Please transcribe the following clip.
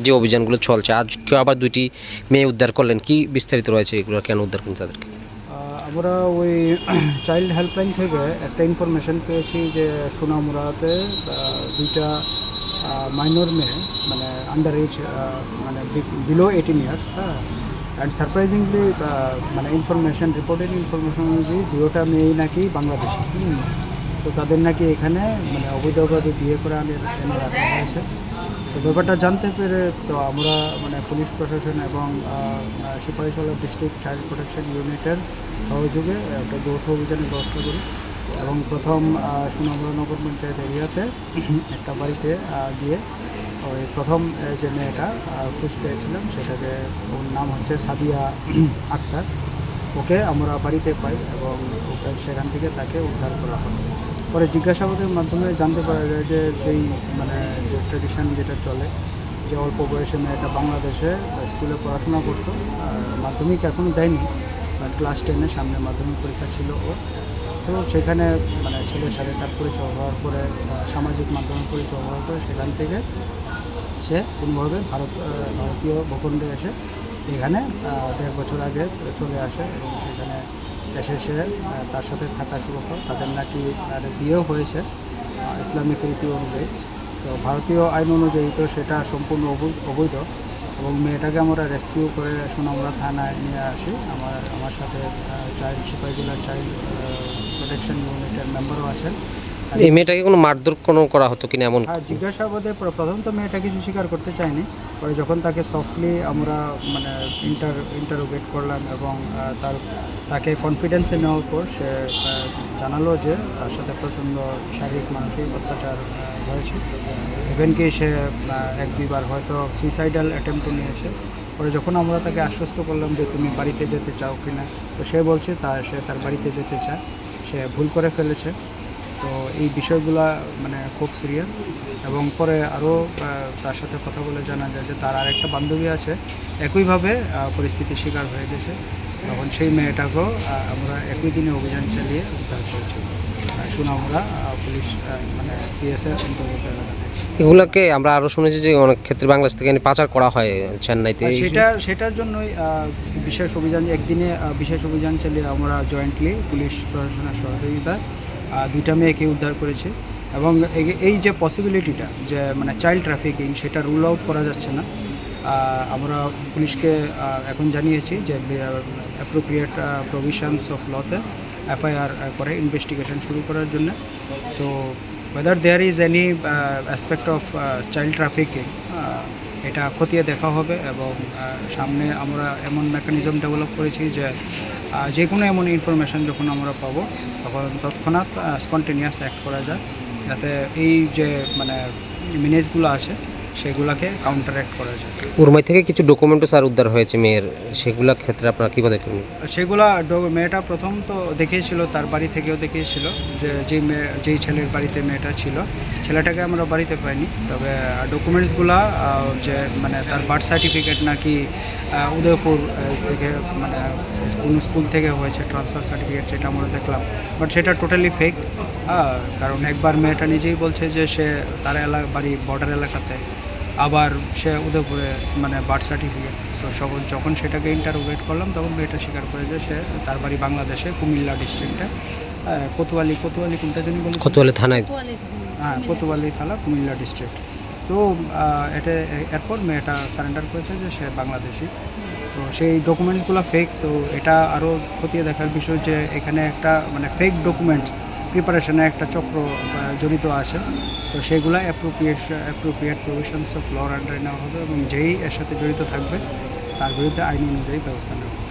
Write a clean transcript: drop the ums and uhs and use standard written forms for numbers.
যে অভিযানগুলো চলছে, আজকে আবার 2টি মেয়ে উদ্ধার করলেন, কি বিস্তারিত রয়েছে এগুলো, কেন উদ্ধার করলেন তাদেরকে? আমরা ওই চাইল্ড হেল্পলাইন থেকে একটা ইনফরমেশন পেয়েছি যে সোনামুড়াতে দুইটা মাইনর মেয়ে, মানে আন্ডার এজ, মানে বিলো 18 ইয়ার্স, হ্যাঁ। অ্যান্ড সারপ্রাইজিংলি মানে ইনফরমেশন, রিপোর্টেড ইনফরমেশন অনুযায়ী দুটোটা মেয়েই নাকি বাংলাদেশি। তো তাদের নাকি এখানে মানে অবৈধভাবে বিয়ে করে এনে রাখা হয়েছে। তো ব্যাপারটা জানতে পেরে তো আমরা মানে পুলিশ প্রশাসন এবং সিপাহীজলা ডিস্ট্রিক্ট চাইল্ড প্রোটেকশন ইউনিটের সহযোগে একটা যৌথ অভিযানের ব্যবস্থা করি এবং প্রথম সোনামুড়া নগর পঞ্চায়েত এরিয়াতে একটা বাড়িতে গিয়ে ওই প্রথম যে মেয়েটা খোঁজ পেয়েছিলাম, সেটাকে, ওর নাম হচ্ছে সাদিয়া আক্তার। ওকে আমরা বাড়িতে পাই এবং ওকে সেখান থেকে তাকে উদ্ধার করা হয়। পরে জিজ্ঞাসাবাদের মাধ্যমে জানতে পারা যায় যে যেই মানে যে ট্রেডিশন যেটা চলে, যে অল্প বয়সে মেয়েটা বাংলাদেশে স্কুলে পড়াশোনা করতো, মাধ্যমিক এখনও দেয়নি, ক্লাস 10-এর সামনে মাধ্যমিক পরীক্ষা ছিল ওর। তো সেখানে মানে ছেলের সাথে তার পরিচয় হওয়ার পরে, সামাজিক মাধ্যমে পরিচয় হওয়ার পরে সেখান থেকে সে কোনোভাবে ভারতীয় ভূখণ্ডে এসে এখানে 1.5 বছর আগে চলে আসে এবং সেখানে এসে সে তার সাথে থাকা শুরু করে। তাদের নাকি বিয়েও হয়েছে ইসলামিক রীতি অনুযায়ী। তো ভারতীয় আইন অনুযায়ী তো সেটা সম্পূর্ণ অবৈধ এবং মেয়েটাকে আমরা রেস্কিউ করে সোনামুড়া থানায় নিয়ে আসি। আমার সাথে চাইল্ড সিপাহীজলার চাইল্ড প্রোটেকশন ইউনিটের মেম্বারও আছেন। এই মেয়েটাকে কোনো মারধর করা হতো কিনা এমন? হ্যাঁ, জিজ্ঞাসাবাদে প্রথম তো মেয়েটা কিছু স্বীকার করতে চায়নি। পরে যখন তাকে সফটলি আমরা মানে ইন্টারোগেট করলাম এবং তাকে কনফিডেন্সে নেওয়ার পর সে জানালো যে তার সাথে প্রচণ্ড শারীরিক মানসিক অত্যাচার হয়েছে। ইভেন কি সে 1-2 বার হয়তো সুইসাইডাল অ্যাটেম্পটও নিয়েছে। পরে যখন আমরা তাকে আশ্বস্ত করলাম যে তুমি বাড়িতে যেতে চাও কিনা, তো সে বলছে সে তার বাড়িতে যেতে চায়, সে ভুল করে ফেলেছে। তো এই বিষয়গুলো মানে খুব সিরিয়াস। এবং পরে আরও তার সাথে কথা বলে জানা যায় যে তার আরেকটা বান্ধবী আছে, একইভাবে পরিস্থিতির শিকার হয়ে গেছে। তখন সেই মেয়েটাকেও আমরা একই দিনে অভিযান চালিয়ে উদ্ধার করেছি সোনামুড়া পুলিশ মানে পিএসের অন্তর্গত এলাকা থেকে। এগুলোকে আমরা আরও শুনেছি যে অনেক ক্ষেত্রে বাংলাদেশ থেকে পাচার করা হয় চেন্নাইতে। সেটার জন্যই বিশেষ অভিযান, একদিনে বিশেষ অভিযান চালিয়ে আমরা জয়েন্টলি পুলিশ প্রশাসনের সহযোগিতায় 2টা মেয়েকে উদ্ধার করেছি। এবং এই যে পসিবিলিটিটা যে মানে চাইল্ড ট্রাফিকিং, সেটা রুল আউট করা যাচ্ছে না। আমরা পুলিশকে এখন জানিয়েছি যে অ্যাপ্রোপ্রিয়েট প্রভিশনস অফ লতে এফআইআর করে ইনভেস্টিগেশন শুরু করার জন্য। So whether there is any aspect of child trafficking, এটা খতিয়ে দেখা হবে এবং সামনে আমরা এমন মেকানিজম ডেভেলপ করেছি যে যে কোনো এমন ইনফরমেশান যখন আমরা পাবো তখন তৎক্ষণাৎ স্পন্টেনিয়াস অ্যাক্ট করা যায়, যাতে এই যে মানে মিনেজগুলো আছে সেগুলোকে কাউন্টারঅ্যাক্ট করা যায়। উরমাই থেকে কিছু ডকুমেন্টও স্যার উদ্ধার হয়েছে মেয়ের, সেগুলোর ক্ষেত্রে আপনারা কী পদক্ষেপ নেবেন? মেয়েটা প্রথম তো দেখিয়েছিল, তার বাড়ি থেকেও দেখিয়েছিল যে যেই ছেলের বাড়িতে মেয়েটা ছিল, ছেলেটাকে আমরা বাড়িতে পাইনি। তবে ডকুমেন্টসগুলো যে মানে তার বার্থ সার্টিফিকেট নাকি উদয়পুর থেকে মানে কোনো স্কুল থেকে হয়েছে ট্রান্সফার সার্টিফিকেট, সেটা আমরা দেখলাম, বাট সেটা টোটালি ফেক। কারণ একবার মেয়েটা নিজেই বলছে যে সে তার বাড়ি বর্ডার এলাকাতে, আবার সে উদয়পুরে মানে বার্থ সার্টিফিকেট। তো যখন সেটাকে ইন্টারোগেট করলাম তখন মেয়েটা স্বীকার করে যে সে তার বাড়ি বাংলাদেশে কুমিল্লা ডিস্ট্রিক্টে কোতোয়ালি কোনটা জানি বলি, কোতোয়ালি থানায়। হ্যাঁ, কোতোয়ালি থানা, কুমিল্লা ডিস্ট্রিক্ট। তো এরপর মেয়েটা সারেন্ডার করেছে যে সে বাংলাদেশি। তো সেই ডকুমেন্টসগুলো ফেক। তো এটা আরও খতিয়ে দেখার বিষয় যে এখানে একটা মানে ফেক ডকুমেন্টস প্রিপারেশনে একটা চক্র জড়িত আছে। তো সেগুলো অ্যাপ্রোপ্রিয়েট প্রভিশনস অফ লর আন্ডারে নেওয়া হবে এবং যেই এর সাথে জড়িত থাকবে তার বিরুদ্ধে আইন অনুযায়ী ব্যবস্থা নেওয়া হবে।